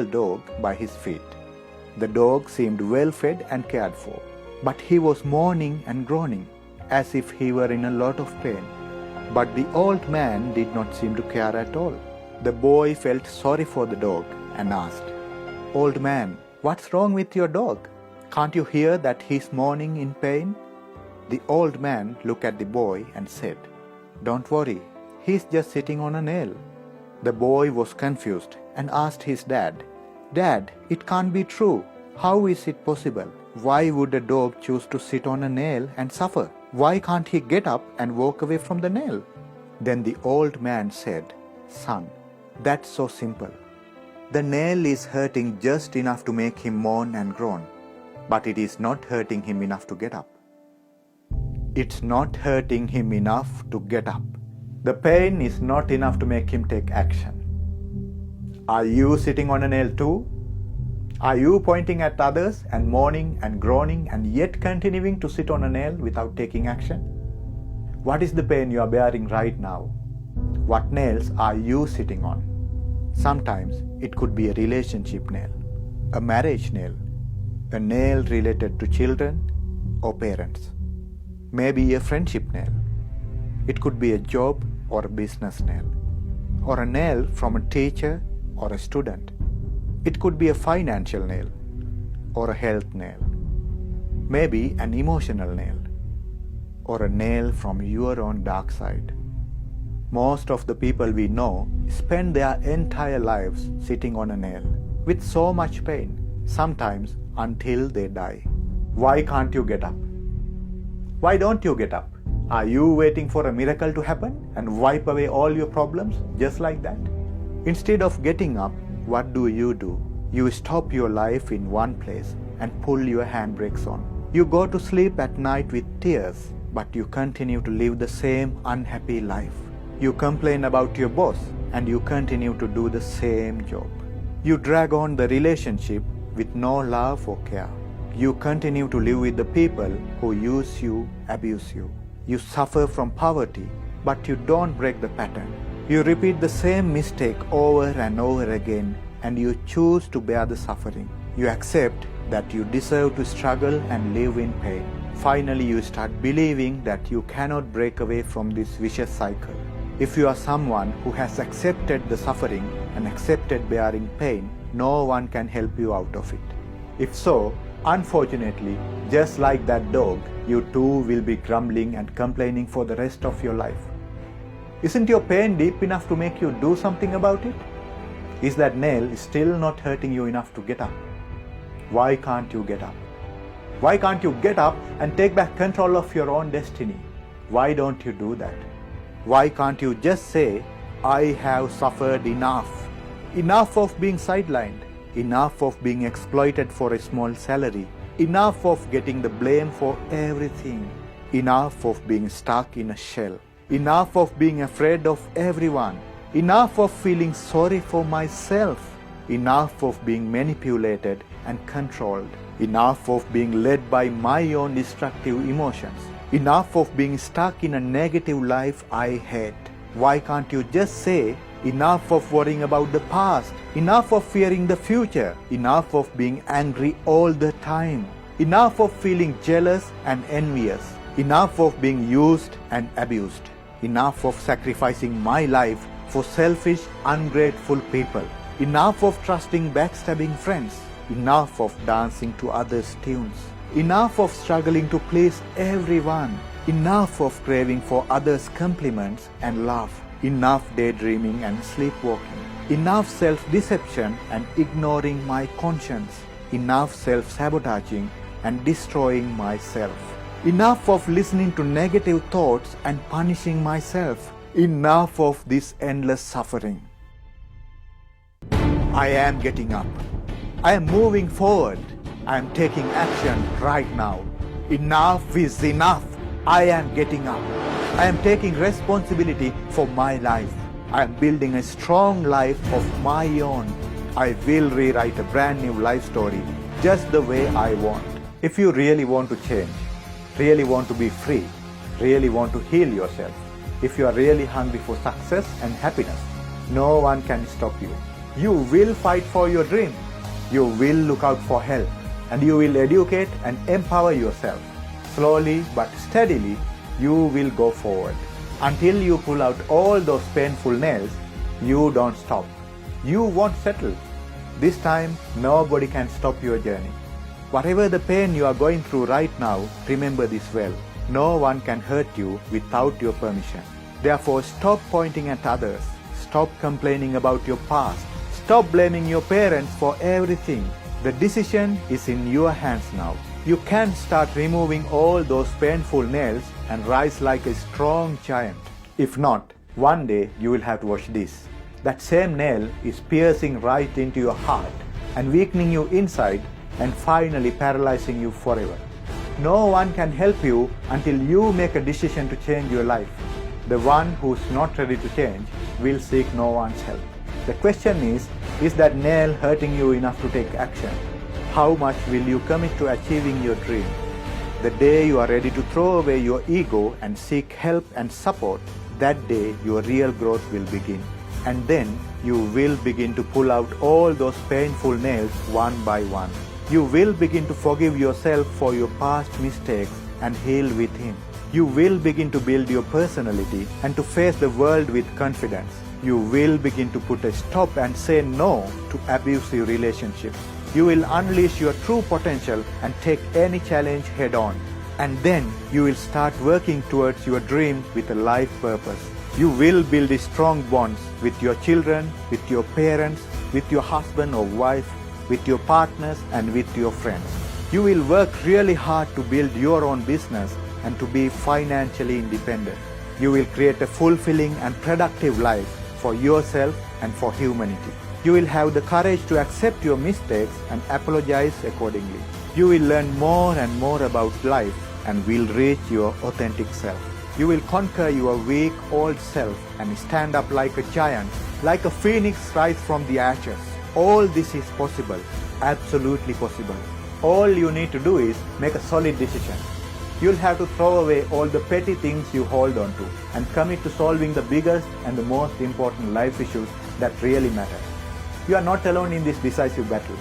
dog by his feet. The dog seemed well fed and cared for, but he was moaning and groaning as if he were in a lot of pain. But the old man did not seem to care at all. The boy felt sorry for the dog and asked, "Old man, what's wrong with your dog? Can't you hear that he's moaning in pain?" The old man looked at the boy and said, "Don't worry, he's just sitting on a nail." The boy was confused and asked his dad, "Dad, it can't be true. How is it possible? Why would a dog choose to sit on a nail and suffer? Why can't he get up and walk away from the nail?" Then the old man said, "Son, that's so simple. The nail is hurting just enough to make him moan and groan, but it is not hurting him enough to get up. It's not hurting him enough to get up. The pain is not enough to make him take action." Are you sitting on a nail too? Are you pointing at others and moaning and groaning and yet continuing to sit on a nail without taking action? What is the pain you are bearing right now? What nails are you sitting on? Sometimes it could be a relationship nail, a marriage nail, a nail related to children or parents, maybe a friendship nail. It could be a job or a business nail, or a nail from a teacher or a student. It could be a financial nail or a health nail, maybe an emotional nail, or a nail from your own dark side. Most of the people we know spend their entire lives sitting on a nail with so much pain, sometimes until they die. Why can't you get up? Why don't you get up? Are you waiting for a miracle to happen and wipe away all your problems just like that? Instead of getting up, what do? You stop your life in one place and pull your handbrakes on. You go to sleep at night with tears, but you continue to live the same unhappy life. You complain about your boss and you continue to do the same job. You drag on the relationship with no love or care. You continue to live with the people who use you, abuse you. You suffer from poverty, but you don't break the pattern. You repeat the same mistake over and over again, and you choose to bear the suffering. You accept that you deserve to struggle and live in pain. Finally, you start believing that you cannot break away from this vicious cycle. If you are someone who has accepted the suffering and accepted bearing pain, no one can help you out of it. If so, unfortunately, just like that dog, you too will be grumbling and complaining for the rest of your life. Isn't your pain deep enough to make you do something about it? Is that nail still not hurting you enough to get up? Why can't you get up? Why can't you get up and take back control of your own destiny? Why don't you do that? Why can't you just say, "I have suffered enough. Enough of being sidelined. Enough of being exploited for a small salary. Enough of getting the blame for everything. Enough of being stuck in a shell. Enough of being afraid of everyone. Enough of feeling sorry for myself. Enough of being manipulated and controlled. Enough of being led by my own destructive emotions. Enough of being stuck in a negative life I hate." Why can't you just say, "Enough of worrying about the past. Enough of fearing the future. Enough of being angry all the time. Enough of feeling jealous and envious. Enough of being used and abused. Enough of sacrificing my life for selfish, ungrateful people. Enough of trusting backstabbing friends. Enough of dancing to others' tunes. Enough of struggling to please everyone. Enough of craving for others' compliments and love. Enough daydreaming and sleepwalking. Enough self-deception and ignoring my conscience. Enough self-sabotaging and destroying myself. Enough of listening to negative thoughts and punishing myself. Enough of this endless suffering. I am getting up. I am moving forward. I am taking action right now. Enough is enough. I am getting up. I am taking responsibility for my life. I am building a strong life of my own. I will rewrite a brand new life story just the way I want. If you really want to change, really want to be free, really want to heal yourself, if you are really hungry for success and happiness, no one can stop you. You will fight for your dream. You will look out for help. And you will educate and empower yourself. Slowly but steadily, you will go forward. Until you pull out all those painful nails, you don't stop. You won't settle. This time, nobody can stop your journey. Whatever the pain you are going through right now, remember this well. No one can hurt you without your permission. Therefore, stop pointing at others. Stop complaining about your past. Stop blaming your parents for everything. The decision is in your hands now. You can start removing all those painful nails and rise like a strong giant. If not, one day you will have to watch this. That same nail is piercing right into your heart and weakening you inside and finally paralyzing you forever. No one can help you until you make a decision to change your life. The one who's not ready to change will seek no one's help. The question is that nail hurting you enough to take action? How much will you commit to achieving your dream? The day you are ready to throw away your ego and seek help and support, that day your real growth will begin. And then you will begin to pull out all those painful nails one by one. You will begin to forgive yourself for your past mistakes and heal with Him. You will begin to build your personality and to face the world with confidence. You will begin to put a stop and say no to abusive relationships. You will unleash your true potential and take any challenge head on. And then you will start working towards your dream with a life purpose. You will build strong bonds with your children, with your parents, with your husband or wife, with your partners and with your friends. You will work really hard to build your own business and to be financially independent. You will create a fulfilling and productive life for yourself and for humanity. You will have the courage to accept your mistakes and apologize accordingly. You will learn more and more about life and will reach your authentic self. You will conquer your weak old self and stand up like a giant, like a phoenix rise from the ashes. All this is possible, absolutely possible. All you need to do is make a solid decision. You'll have to throw away all the petty things you hold on to and commit to solving the biggest and the most important life issues that really matter. You are not alone in this decisive battle.